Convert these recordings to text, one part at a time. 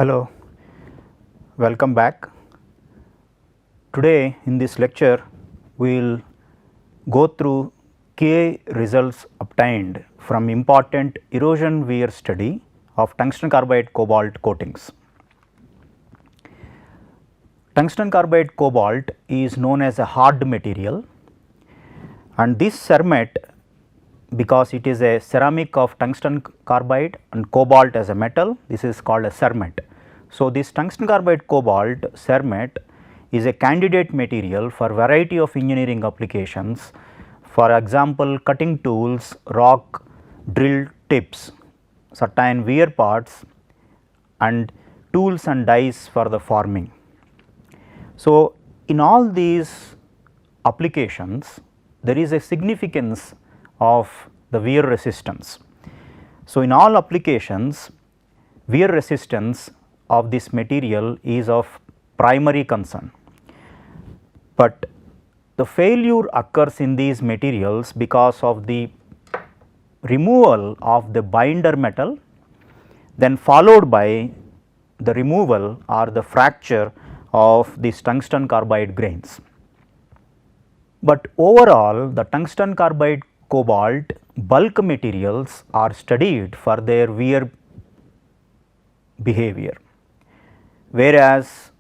Hello, welcome back. Today in this lecture we will go through key results obtained from important erosion wear study of tungsten carbide cobalt coatings. Tungsten carbide cobalt is known as a hard material, and this cermet, because it is a ceramic of tungsten carbide and cobalt as a metal, this is called a cermet. So, this tungsten carbide cobalt cermet is a candidate material for variety of engineering applications. For example, cutting tools, rock, drill tips, certain wear parts and tools and dies for the forming. So, in all these applications there is a significance of the wear resistance. So, in all applications wear resistance of this material is of primary concern, but the failure occurs in these materials because of the removal of the binder metal, then followed by the removal or the fracture of these tungsten carbide grains. But overall the tungsten carbide cobalt bulk materials are studied for their wear behavior, whereas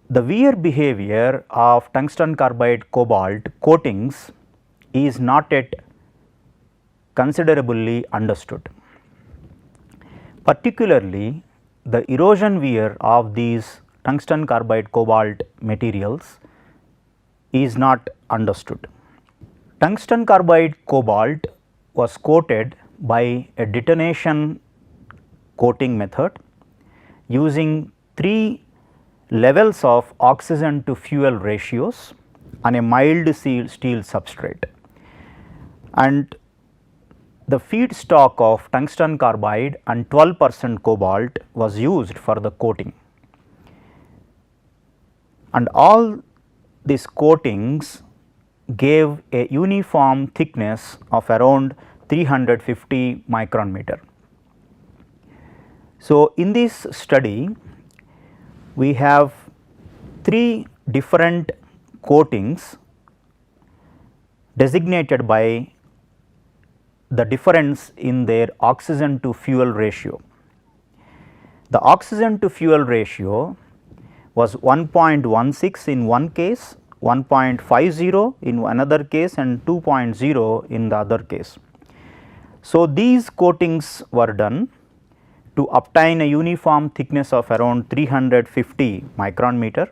the wear behavior of tungsten carbide cobalt coatings is not yet considerably understood. Particularly the erosion wear of these tungsten carbide cobalt materials is not understood. Tungsten carbide cobalt was coated by a detonation coating method using 3 levels of oxygen to fuel ratios on a mild steel substrate, and the feedstock of tungsten carbide and 12% cobalt was used for the coating, and all these coatings gave a uniform thickness of around 350 micron meter. So, in this study we have 3 different coatings designated by the difference in their oxygen to fuel ratio. The oxygen to fuel ratio was 1.16 in one case, 1.50 in another case and 2.0 in the other case. So, these coatings were done to obtain a uniform thickness of around 350 micron meter,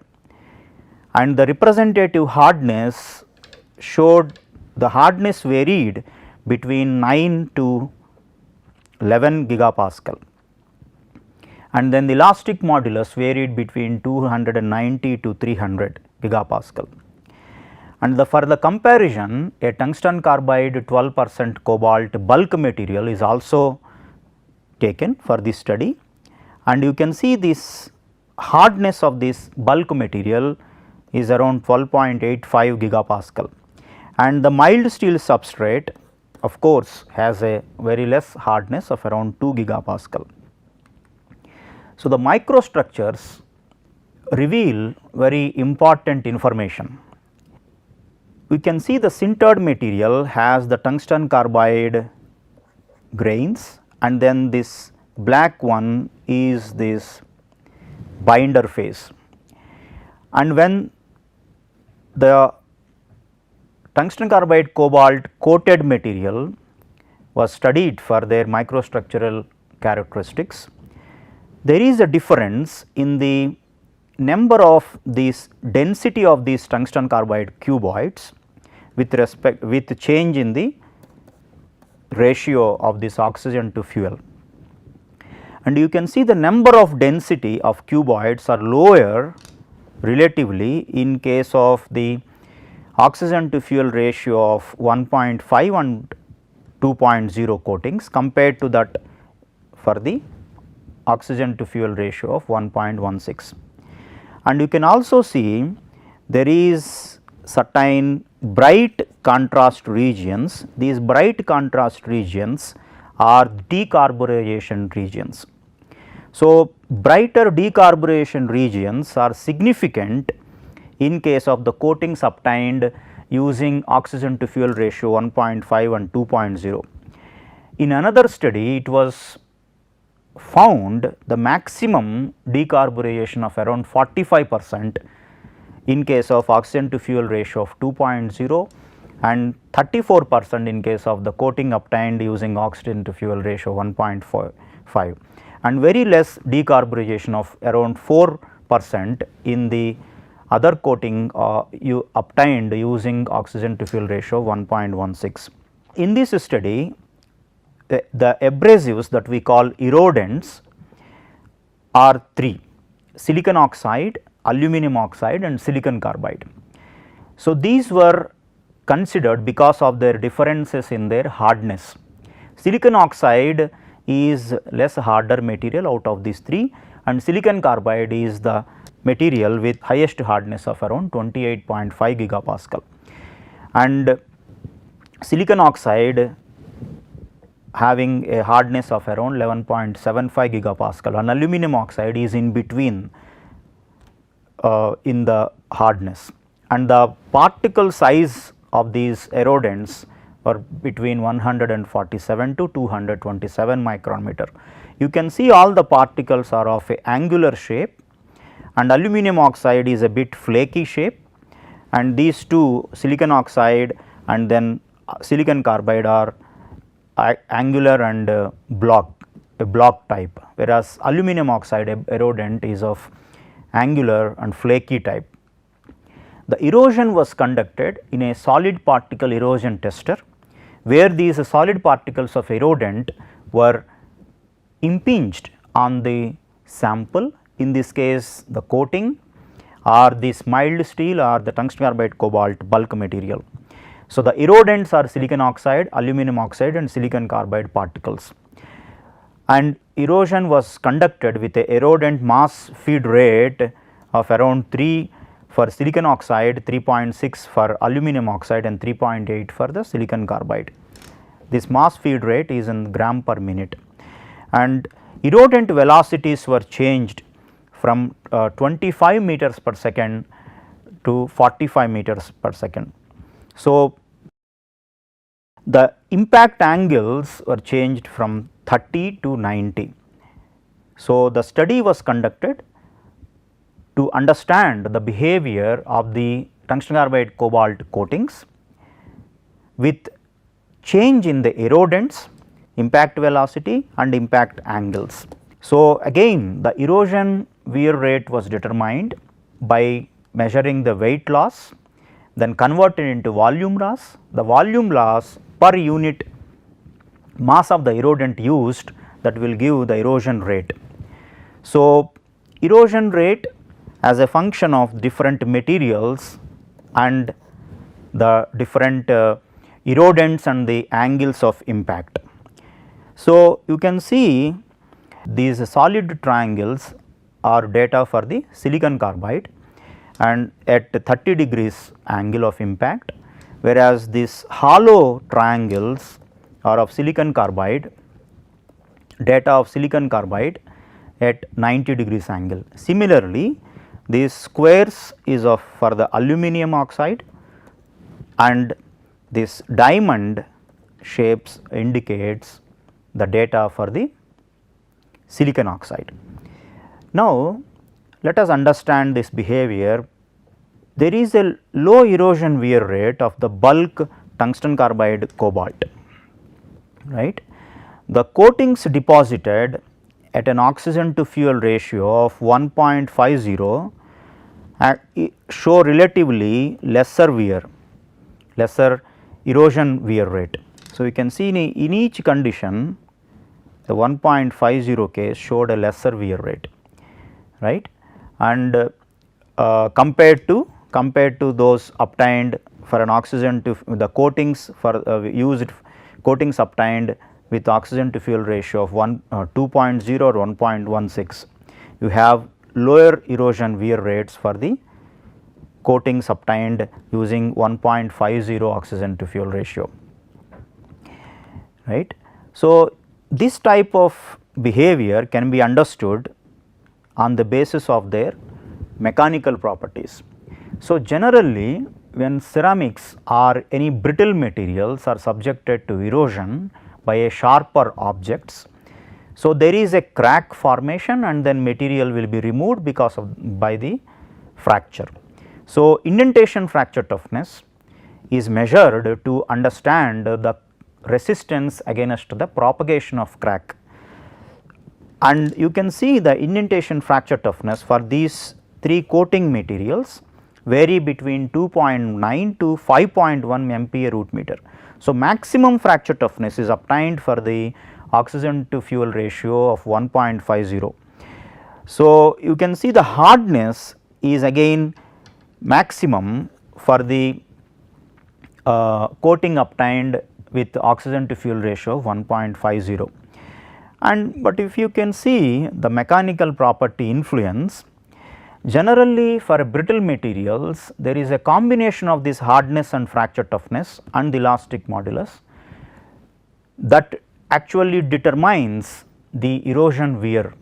and the representative hardness showed the hardness varied between 9 to 11 gigapascal, and then the elastic modulus varied between 290 to 300 gigapascal. And for the comparison, a tungsten carbide 12% cobalt bulk material is also taken for this study, and you can see this hardness of this bulk material is around 12.85 gigapascal, and the mild steel substrate of course has a very less hardness of around 2 gigapascal. So, the microstructures reveal very important information. We can see the sintered material has the tungsten carbide grains, and then this black one is this binder phase, and when the tungsten carbide cobalt coated material was studied for their microstructural characteristics, there is a difference in the number of these density of these tungsten carbide cuboids with change in the ratio of this oxygen to fuel, and you can see the number of density of cuboids are lower relatively in case of the oxygen to fuel ratio of 1.5 and 2.0 coatings compared to that for the oxygen to fuel ratio of 1.16. And you can also see there is certain bright contrast regions. These bright contrast regions are decarburization regions. So, brighter decarburation regions are significant in case of the coatings obtained using oxygen to fuel ratio 1.5 and 2.0. In another study, it was found the maximum decarburation of around 45% in case of oxygen to fuel ratio of 2.0 and 34% in case of the coating obtained using oxygen to fuel ratio 1.5 and very less decarburization of around 4% in the other coating you obtained using oxygen to fuel ratio 1.16. In this study, the abrasives that we call erodents are three: silicon oxide, aluminum oxide and silicon carbide. So, these were considered because of their differences in their hardness. Silicon oxide is less harder material out of these three, and silicon carbide is the material with highest hardness of around 28.5 gigapascal, and silicon oxide having a hardness of around 11.75 gigapascal, and aluminum oxide is in between in the hardness, and the particle size of these erodents are between 147 to 227 micrometer. You can see all the particles are of a angular shape, and aluminum oxide is a bit flaky shape, and these two, silicon oxide and then silicon carbide, are angular and a block type, whereas aluminum oxide erodent is of angular and flaky type. The erosion was conducted in a solid particle erosion tester, where these solid particles of erodent were impinged on the sample, in this case the coating or this mild steel or the tungsten carbide cobalt bulk material. So, the erodents are silicon oxide, aluminum oxide and silicon carbide particles, and erosion was conducted with a erodent mass feed rate of around 3 for silicon oxide, 3.6 for aluminum oxide and 3.8 for the silicon carbide. This mass feed rate is in gram per minute, and erodent velocities were changed from 25 meters per second to 45 meters per second. So, the impact angles were changed from 30 to 90. So, the study was conducted to understand the behavior of the tungsten carbide cobalt coatings with change in the erodents, impact velocity and impact angles. So, again the erosion wear rate was determined by measuring the weight loss, then converted into volume loss. The volume loss per unit mass of the erodent used, that will give the erosion rate. So, erosion rate as a function of different materials and the different erodents and the angles of impact. So, you can see these solid triangles are data for the silicon carbide and at 30 degrees angle of impact, whereas these hollow triangles are of silicon carbide, data of silicon carbide at 90 degrees angle. Similarly, these squares is of for the aluminum oxide, and this diamond shapes indicates the data for the silicon oxide. Now, let us understand this behavior. There is a low erosion wear rate of the bulk tungsten carbide cobalt, right. The coatings deposited at an oxygen to fuel ratio of 1.50 show relatively lesser erosion wear rate. So, you can see in each condition the 1.50 case showed a lesser wear rate, right, and compared to those obtained for an oxygen to the coatings for used coatings obtained with oxygen to fuel ratio of 2.0 or 1.16, you have lower erosion wear rates for the coatings obtained using 1.50 oxygen to fuel ratio, right. So, this type of behavior can be understood on the basis of their mechanical properties. So, generally when ceramics or any brittle materials are subjected to erosion by a sharper objects, so there is a crack formation and then material will be removed because of by the fracture. So, indentation fracture toughness is measured to understand the resistance against the propagation of crack, and you can see the indentation fracture toughness for these 3 coating materials vary between 2.9 to 5.1 MPa root meter. So, maximum fracture toughness is obtained for the oxygen to fuel ratio of 1.50. So, you can see the hardness is again maximum for the coating obtained with oxygen to fuel ratio of 1.50. And but if you can see the mechanical property influence, generally for brittle materials there is a combination of this hardness and fracture toughness and the elastic modulus that actually determines the erosion wear.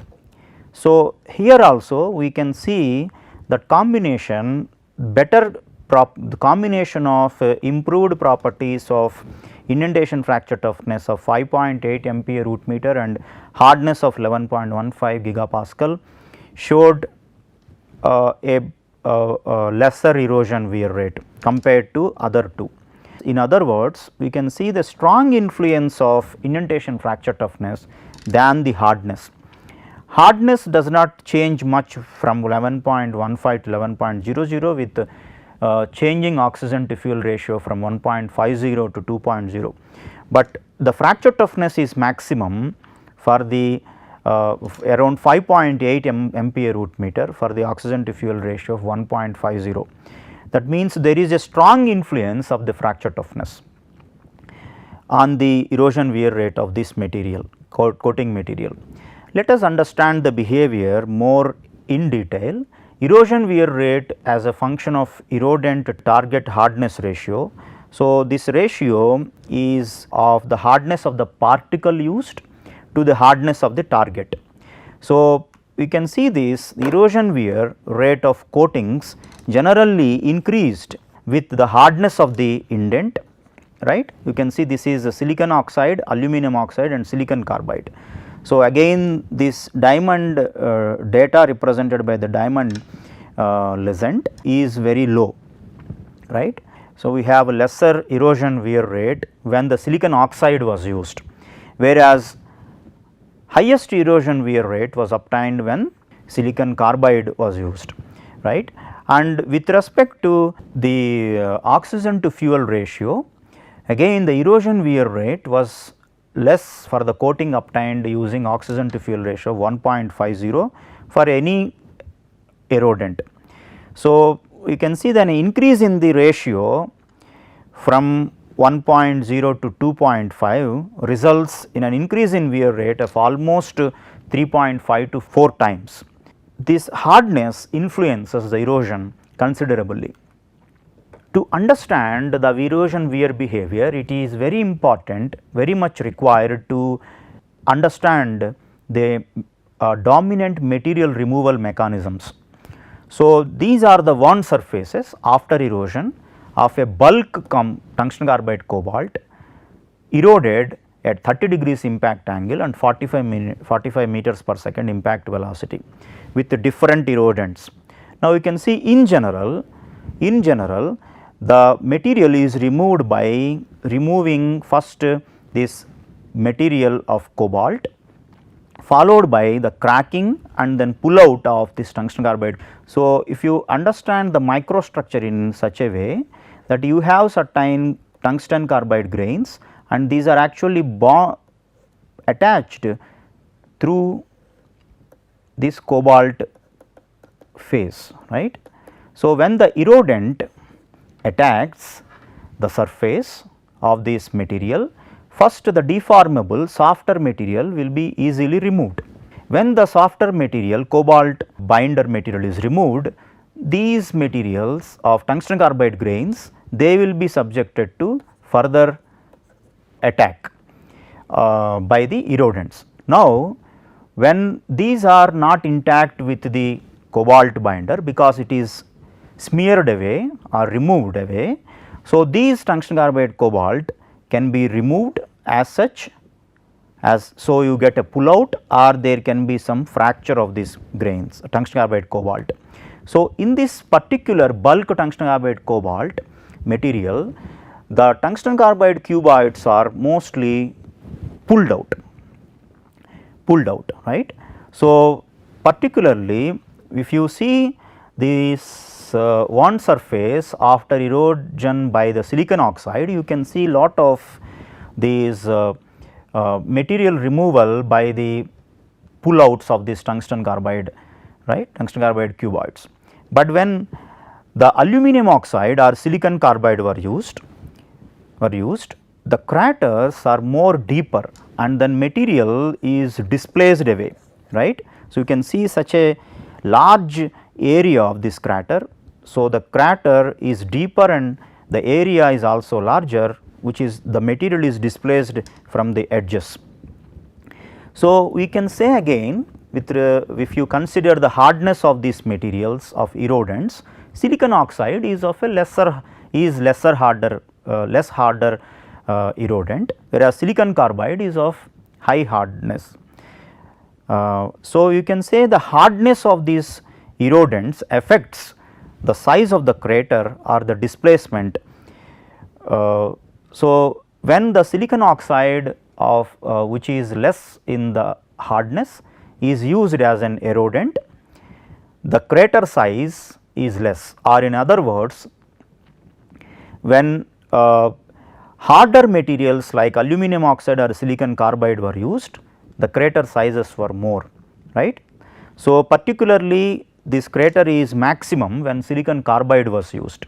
So, here also we can see that combination the combination of improved properties of indentation fracture toughness of 5.8 MPa root meter and hardness of 11.15 gigapascal showed a lesser erosion wear rate compared to other two. In other words, we can see the strong influence of indentation fracture toughness than the hardness. Hardness does not change much from 11.15 to 11.00 with changing oxygen to fuel ratio from 1.50 to 2.0, but the fracture toughness is maximum for the around 5.8 MPa root meter for the oxygen to fuel ratio of 1.50. That means there is a strong influence of the fracture toughness on the erosion wear rate of this material, coating material. Let us understand the behavior more in detail. Erosion wear rate as a function of erodent target hardness ratio. So, this ratio is of the hardness of the particle used to the hardness of the target. So, we can see this erosion wear rate of coatings generally increased with the hardness of the indent, right. You can see this is a silicon oxide, aluminum oxide and silicon carbide. So, again this diamond data represented by the diamond lesant is very low, right. So, we have a lesser erosion wear rate when the silicon oxide was used, whereas highest erosion wear rate was obtained when silicon carbide was used, right. And with respect to the oxygen to fuel ratio, again the erosion wear rate was less for the coating obtained using oxygen to fuel ratio 1.50 for any erodent. So, we can see that an increase in the ratio from 1.0 to 2.5 results in an increase in wear rate of almost 3.5 to 4 times. This hardness influences the erosion considerably. To understand the erosion wear behavior, it is very important, very much required to understand the dominant material removal mechanisms. So, these are the wound surfaces after erosion of a bulk tungsten carbide cobalt eroded at 30 degrees impact angle and 45 meters per second impact velocity with the different erodents. Now, you can see in general the material is removed by removing first this material of cobalt, followed by the cracking and then pull out of this tungsten carbide. So, if you understand the microstructure in such a way that you have certain tungsten carbide grains and these are actually attached through this cobalt phase, right. So, when the erodent attacks the surface of this material, first the deformable softer material will be easily removed. When the softer material cobalt binder material is removed, these materials of tungsten carbide grains, they will be subjected to further attack by the erodents. Now, When these are not intact with the cobalt binder because it is smeared away or removed away. So, these tungsten carbide cobalt can be removed as such, as so you get a pull out, or there can be some fracture of these grains tungsten carbide cobalt. So, in this particular bulk tungsten carbide cobalt material, the tungsten carbide cuboids are mostly pulled out, right. So, particularly if you see this one surface after erosion by the silicon oxide, you can see lot of these material removal by the pull outs of this tungsten carbide, right, tungsten carbide cuboids. But when the aluminum oxide or silicon carbide were used, the craters are more deeper and then material is displaced away, right. So, you can see such a large area of this crater. So, the crater is deeper and the area is also larger, which is the material is displaced from the edges. So, we can say again with if you consider the hardness of these materials of erodents, silicon oxide is of a lesser harder less harder erodent, whereas silicon carbide is of high hardness. So, you can say the hardness of these erodents affects the size of the crater or the displacement. So, when the silicon oxide of which is less in the hardness is used as an erodent, the crater size is less, or in other words, when harder materials like aluminum oxide or silicon carbide were used, the crater sizes were more, right. So, particularly this crater is maximum when silicon carbide was used.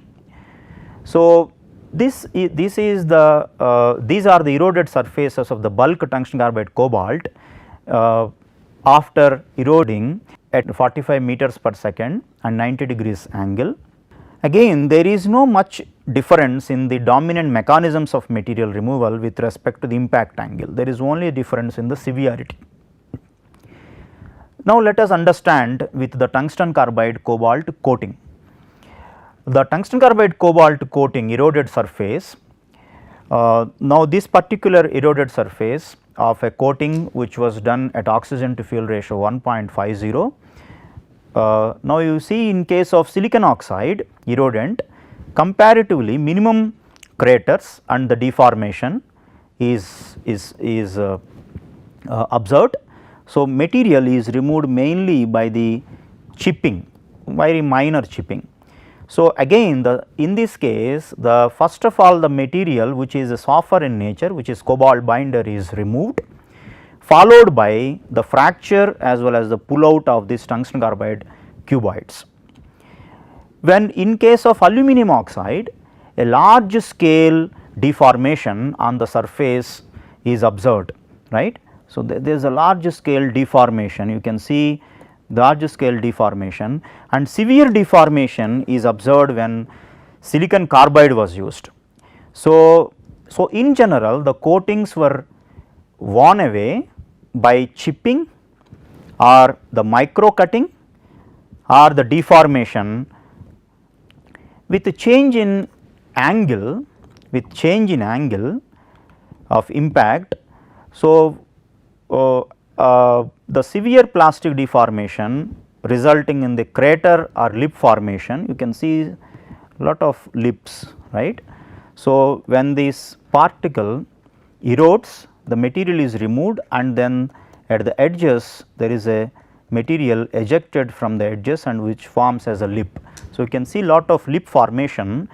So, these are the eroded surfaces of the bulk tungsten carbide cobalt after eroding at 45 meters per second and 90 degrees angle. Again, there is no much difference in the dominant mechanisms of material removal with respect to the impact angle, there is only a difference in the severity. Now, let us understand with the tungsten carbide cobalt coating. The tungsten carbide cobalt coating eroded surface, now this particular eroded surface of a coating which was done at oxygen to fuel ratio 1.50. Now, you see in case of silicon oxide erodent, comparatively minimum craters and the deformation is observed. So, material is removed mainly by the chipping, very minor chipping. So, again in this case, the first of all the material which is softer in nature, which is cobalt binder, is removed, followed by the fracture as well as the pull out of this tungsten carbide cuboids. When in case of aluminum oxide, a large scale deformation on the surface is observed, right. So, there is a large scale deformation, you can see large scale deformation, and severe deformation is observed when silicon carbide was used. So, in general the coatings were worn away by chipping or the micro cutting or the deformation with a change in angle, of impact. So, the severe plastic deformation resulting in the crater or lip formation, you can see lot of lips, right. So, when this particle erodes, the material is removed and then at the edges there is a material ejected from the edges and which forms as a lip. So, you can see lot of lip formation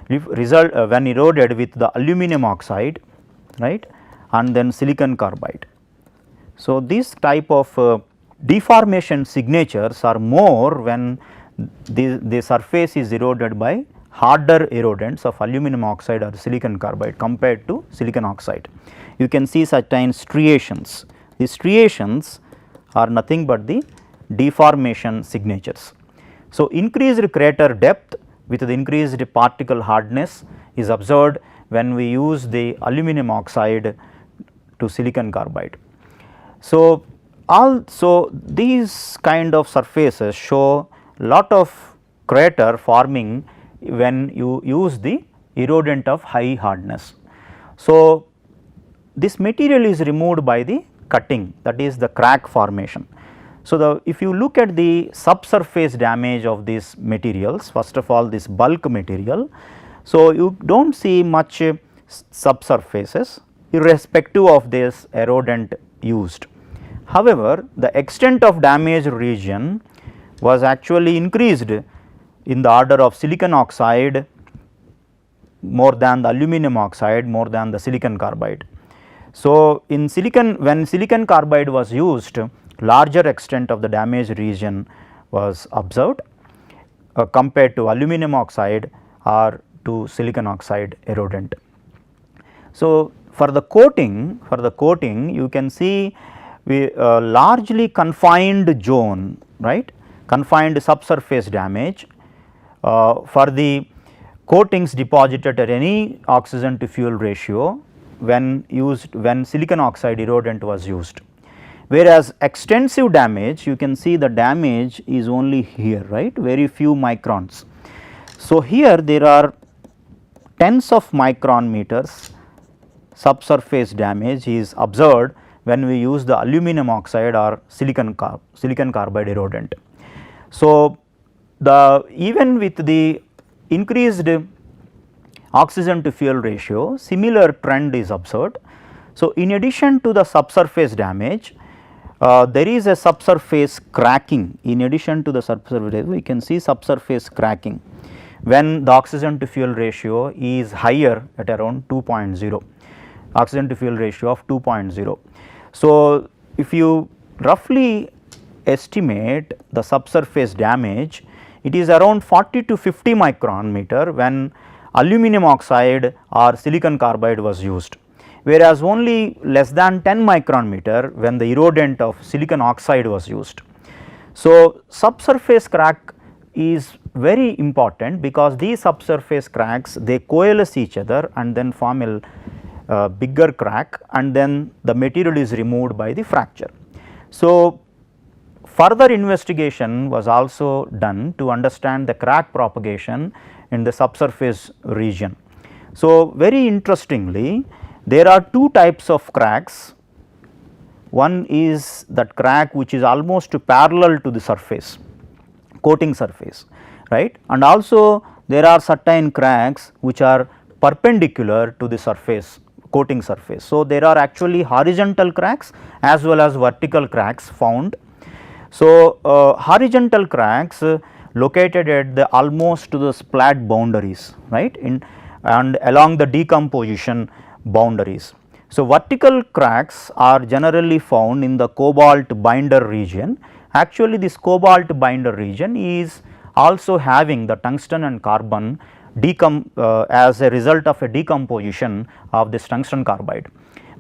result when eroded with the aluminum oxide, right, and then silicon carbide. So, this type of deformation signatures are more when the surface is eroded by harder erodents of aluminum oxide or silicon carbide compared to silicon oxide. You can see certain striations, these striations are nothing but the deformation signatures. So, increased crater depth with the increased particle hardness is observed when we use the aluminum oxide to silicon carbide. So, also these kind of surfaces show lot of crater forming when you use the erodent of high hardness. So, this material is removed by the cutting, that is the crack formation. So, if you look at the subsurface damage of these materials, first of all this bulk material, so you do not see much subsurfaces irrespective of this erodent used. However, the extent of damaged region was actually increased in the order of silicon oxide more than the aluminum oxide, more than the silicon carbide. So, in silicon, when silicon carbide was used, larger extent of the damaged region was observed compared to aluminum oxide or to silicon oxide erodent. So, for the coating you can see we largely confined zone, right, confined subsurface damage for the coatings deposited at any oxygen to fuel ratio when silicon oxide erodent was used. Whereas, extensive damage, you can see the damage is only here, right, very few microns. So, here there are tens of micron meters subsurface damage is observed when we use the aluminum oxide or silicon carbide erodent. So, even with the increased oxygen to fuel ratio, similar trend is observed. So, in addition to the subsurface damage, there is a subsurface cracking. In addition to the subsurface, we can see subsurface cracking when the oxygen to fuel ratio is higher at around 2.0, oxygen to fuel ratio of 2.0. So, if you roughly estimate the subsurface damage, it is around 40 to 50 micron meter when aluminum oxide or silicon carbide was used, whereas only less than 10 micron meter when the erodent of silicon oxide was used. So, subsurface crack is very important because these subsurface cracks they coalesce each other and then form a bigger crack, and then the material is removed by the fracture. So, further investigation was also done to understand the crack propagation in the subsurface region. So, very interestingly, there are two types of cracks. One is that crack which is almost parallel to the surface, coating surface, right, and also there are certain cracks which are perpendicular to the surface, coating surface. So, there are actually horizontal cracks as well as vertical cracks found. So, horizontal cracks located at the almost to the splat boundaries, right, and along the decomposition boundaries. So, vertical cracks are generally found in the cobalt binder region. Actually, this cobalt binder region is also having the tungsten and carbon as a result of a decomposition of this tungsten carbide.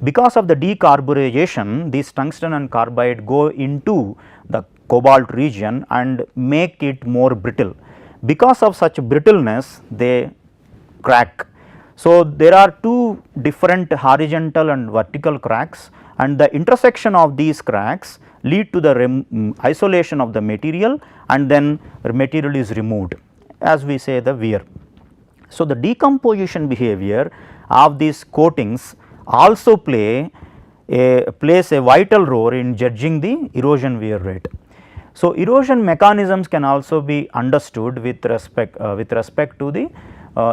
Because of the decarburization, this tungsten and carbide go into the cobalt region and make it more brittle. Because of such brittleness, they crack. So, there are two different horizontal and vertical cracks, and the intersection of these cracks lead to the isolation of the material, and then the material is removed, as we say the wear. So, the decomposition behavior of these coatings also plays a vital role in judging the erosion wear rate. So, erosion mechanisms can also be understood with respect to the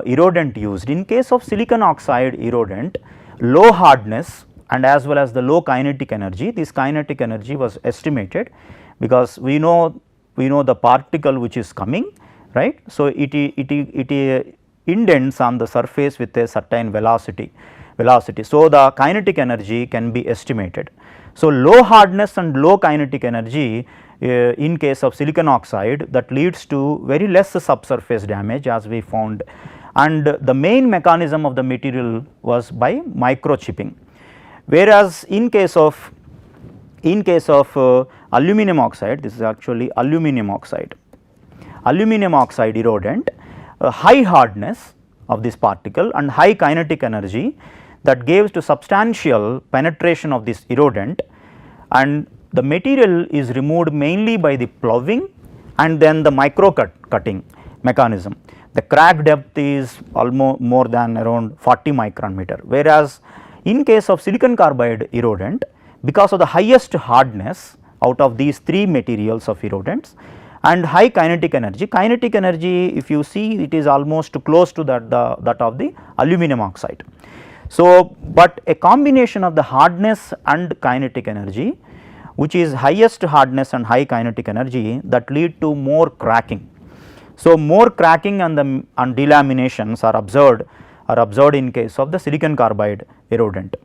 erodent used. In case of silicon oxide erodent, low hardness and as well as the low kinetic energy, this kinetic energy was estimated because we know the particle which is coming, right. So, it indents on the surface with a certain velocity. So, the kinetic energy can be estimated. So, low hardness and low kinetic energy in case of silicon oxide, that leads to very less subsurface damage as we found, and the main mechanism of the material was by microchipping. Whereas, in case of aluminum oxide, this is actually aluminum oxide erodent, high hardness of this particle and high kinetic energy that gives to substantial penetration of this erodent, and the material is removed mainly by the ploughing and then the micro cutting mechanism. The crack depth is almost more than around 40 micron meter, whereas in case of silicon carbide erodent, because of the highest hardness out of these 3 materials of erodents and high kinetic energy, if you see, it is almost close to that of the aluminum oxide. So, but a combination of the hardness and kinetic energy, which is highest hardness and high kinetic energy, that lead to more cracking. So, more cracking and delaminations are observed in case of the silicon carbide erodent.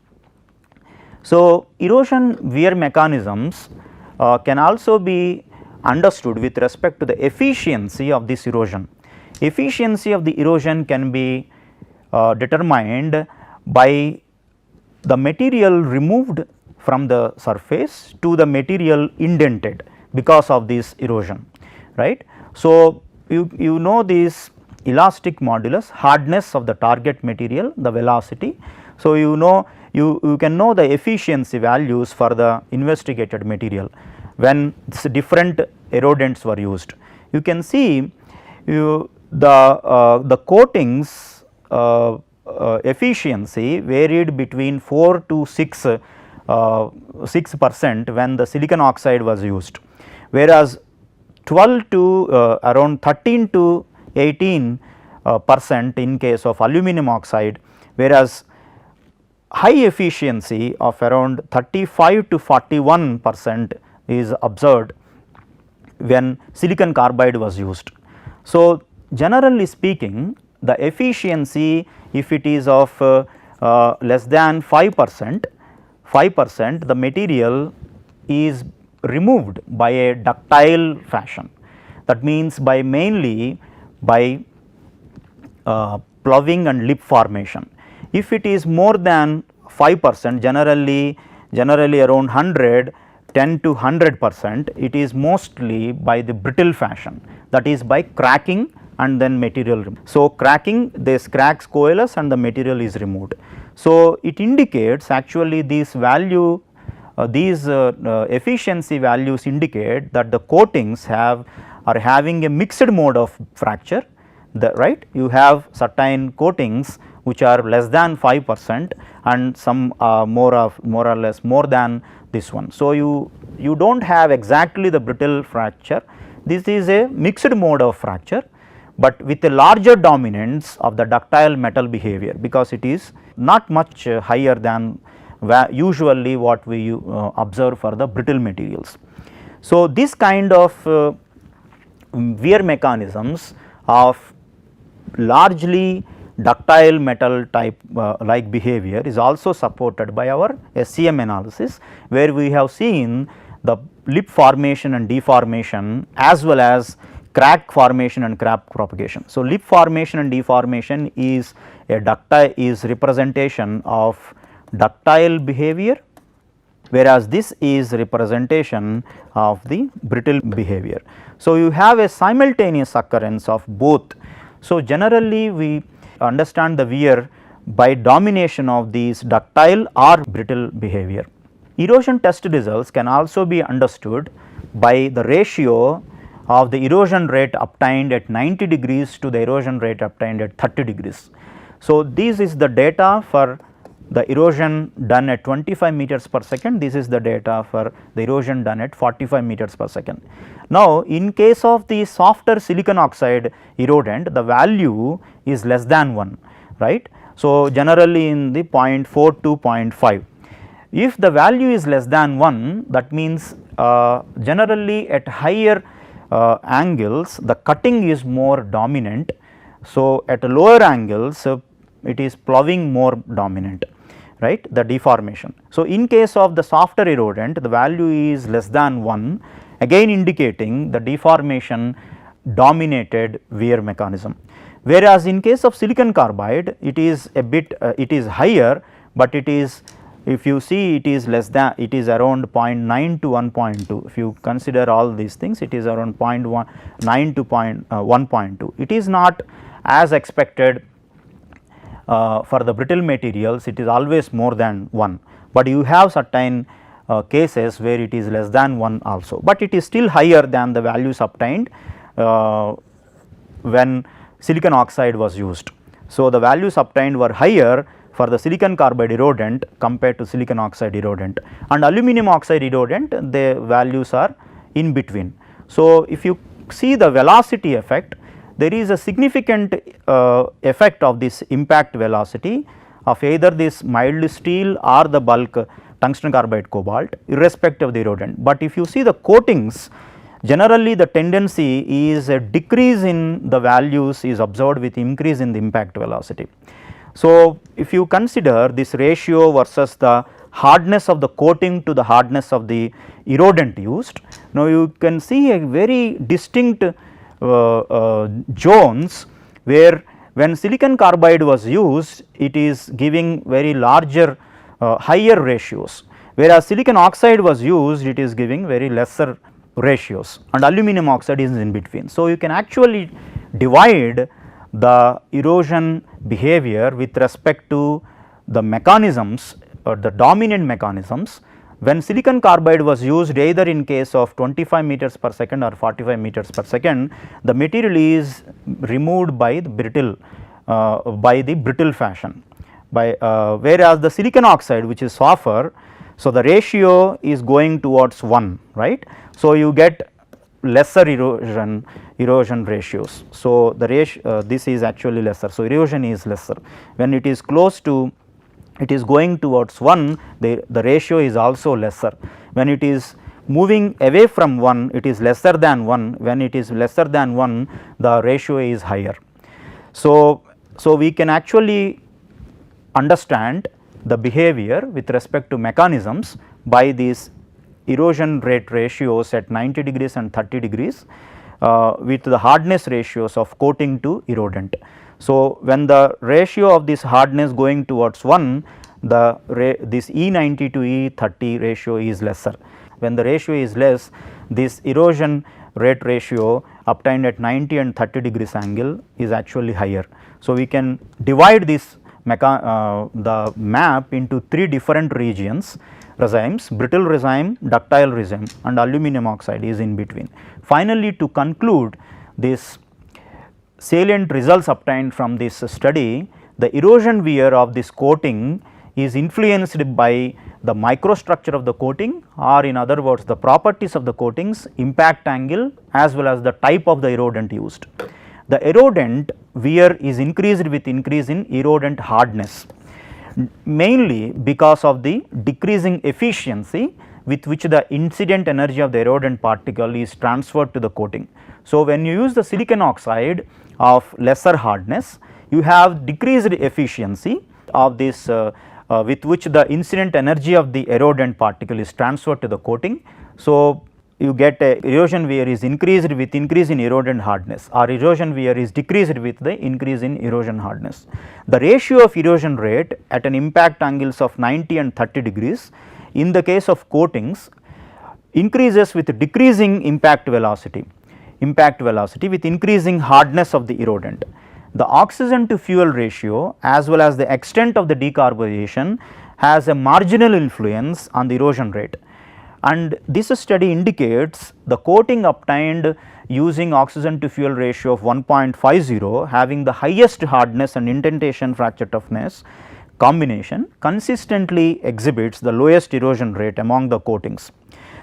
So, erosion wear mechanisms can also be understood with respect to the efficiency of this erosion. Efficiency of the erosion can be determined by the material removed from the surface to the material indented because of this erosion, right. So, you know this elastic modulus, hardness of the target material, the velocity. So, you know you can know the efficiency values for the investigated material when different erodents were used. You can see the coatings efficiency varied between 4 to 6% when the silicon oxide was used, whereas 12 to around 13 to 18% in case of aluminum oxide, whereas high efficiency of around 35 to 41% is observed when silicon carbide was used. So, generally speaking, the efficiency, if it is of less than 5%, the material is removed by a ductile fashion. That means by mainly by ploughing and lip formation. If it is more than 5%, generally around 100, 10 to 100%, it is mostly by the brittle fashion, that is by cracking and then material removed. So, cracking, this cracks coalesce and the material is removed. So, it indicates actually this value, these efficiency values indicate that the coatings are having a mixed mode of fracture, right. You have certain coatings which are less than 5% and some more or less more than this one. So, you do not have exactly the brittle fracture, this is a mixed mode of fracture, but with a larger dominance of the ductile metal behavior, because it is not much higher than usually what we observe for the brittle materials. So, this kind of wear mechanisms of largely ductile metal type like behavior is also supported by our SEM analysis, where we have seen the lip formation and deformation as well as crack formation and crack propagation. So, lip formation and deformation is a representation of ductile behavior, whereas this is representation of the brittle behavior. So, you have a simultaneous occurrence of both. So, generally we understand the wear by domination of these ductile or brittle behavior. Erosion test results can also be understood by the ratio of the erosion rate obtained at 90 degrees to the erosion rate obtained at 30 degrees. So, this is the data for the erosion done at 25 meters per second, this is the data for the erosion done at 45 meters per second. Now, in case of the softer silicon oxide erodent, the value is less than 1, right. So, generally in the 0.4 to 0.5. If the value is less than 1, that means generally at higher angles the cutting is more dominant. So, at lower angles it is ploughing more dominant, right, the deformation. So, in case of the softer erodent, the value is less than 1, again indicating the deformation dominated wear mechanism. Whereas, in case of silicon carbide, it is a bit it is higher, but it is, if you see, it is less than, it is around 0.9 to 1.2. If you consider all these things, it is around 0.9 to 1.2. It is not as expected for the brittle materials, it is always more than 1, but you have certain cases where it is less than 1 also, but it is still higher than the values obtained when silicon oxide was used. So, the values obtained were higher for the silicon carbide erodent compared to silicon oxide erodent, and aluminum oxide erodent the values are in between. So, if you see the velocity effect, there is a significant effect of this impact velocity of either this mild steel or the bulk tungsten carbide cobalt irrespective of the erodent. But if you see the coatings, generally the tendency is a decrease in the values is observed with increase in the impact velocity. So, if you consider this ratio versus the hardness of the coating to the hardness of the erodent used, now you can see a very distinct zones where when silicon carbide was used it is giving very larger higher ratios, whereas silicon oxide was used it is giving very lesser ratios, and aluminum oxide is in between. So, you can actually divide the erosion behavior with respect to the mechanisms or the dominant mechanisms when silicon carbide was used either in case of 25 meters per second or 45 meters per second, the material is removed by the brittle fashion by whereas the silicon oxide which is softer, so the ratio is going towards 1, right. So, you get lesser erosion ratios. So, the ratio this is actually lesser. So, erosion is lesser when it is close to it is going towards 1, the ratio is also lesser. When it is moving away from 1 it is lesser than 1, when it is lesser than 1 the ratio is higher. So, we can actually understand the behavior with respect to mechanisms by these erosion rate ratios at 90 degrees and 30 degrees with the hardness ratios of coating to erodent. So, when the ratio of this hardness going towards 1, this E90 to E30 ratio is lesser. When the ratio is less, this erosion rate ratio obtained at 90 and 30 degrees angle is actually higher. So, we can divide this the map into 3 different regions: regimes, brittle regime, ductile regime, and aluminum oxide is in between. Finally, to conclude this salient results obtained from this study, the erosion wear of this coating is influenced by the microstructure of the coating, or in other words the properties of the coatings, impact angle as well as the type of the erodent used. The erodent wear is increased with increase in erodent hardness, mainly because of the decreasing efficiency with which the incident energy of the erodent particle is transferred to the coating. So, when you use the silicon oxide of lesser hardness, you have decreased efficiency of this with which the incident energy of the erodent particle is transferred to the coating. So, you get erosion wear is increased with increase in erodent hardness, or erosion wear is decreased with the increase in erosion hardness. The ratio of erosion rate at an impact angles of 90 and 30 degrees in the case of coatings increases with decreasing impact velocity with increasing hardness of the erodent. The oxygen to fuel ratio as well as the extent of the decarbonization has a marginal influence on the erosion rate, and this study indicates the coating obtained using oxygen to fuel ratio of 1.50 having the highest hardness and indentation fracture toughness combination consistently exhibits the lowest erosion rate among the coatings.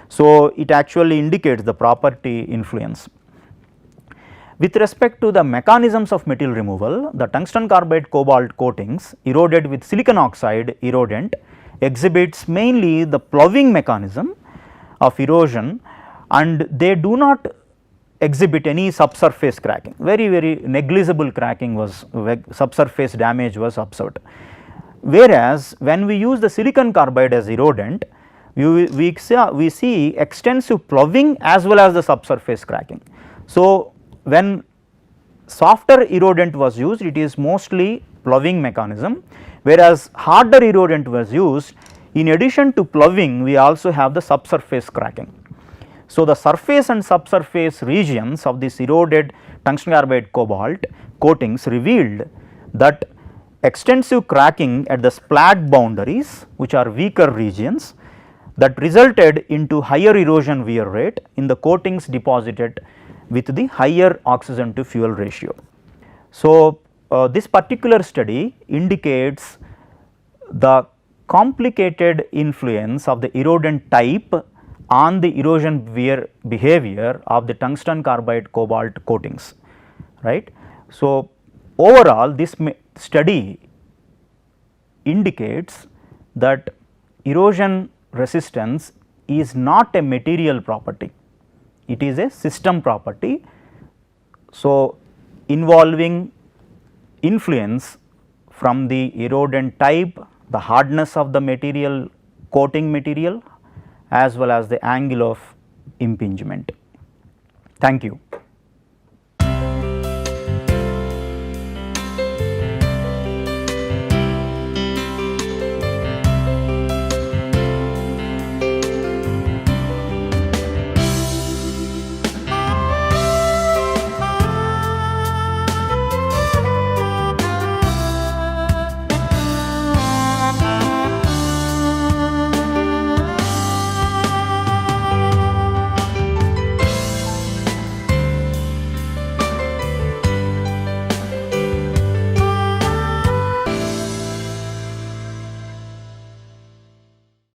So, it actually indicates the property influence. With respect to the mechanisms of material removal, the tungsten carbide cobalt coatings eroded with silicon oxide erodent exhibits mainly the ploughing mechanism of erosion, and they do not exhibit any subsurface cracking, very negligible cracking was subsurface damage was observed. Whereas, when we use the silicon carbide as erodent, we see extensive ploughing as well as the subsurface cracking. So, when softer erodent was used, it is mostly ploughing mechanism, whereas harder erodent was used. In addition to ploughing, we also have the subsurface cracking. So, the surface and subsurface regions of this eroded tungsten carbide cobalt coatings revealed that extensive cracking at the splat boundaries, which are weaker regions, that resulted into higher erosion wear rate in the coatings deposited with the higher oxygen to fuel ratio. So, this particular study indicates the complicated influence of the erodent type on the erosion wear behavior of the tungsten carbide cobalt coatings, right. So, overall this study indicates that erosion resistance is not a material property, it is a system property. So, involving influence from the erodent type, the hardness of the material, coating material, as well as the angle of impingement. Thank you.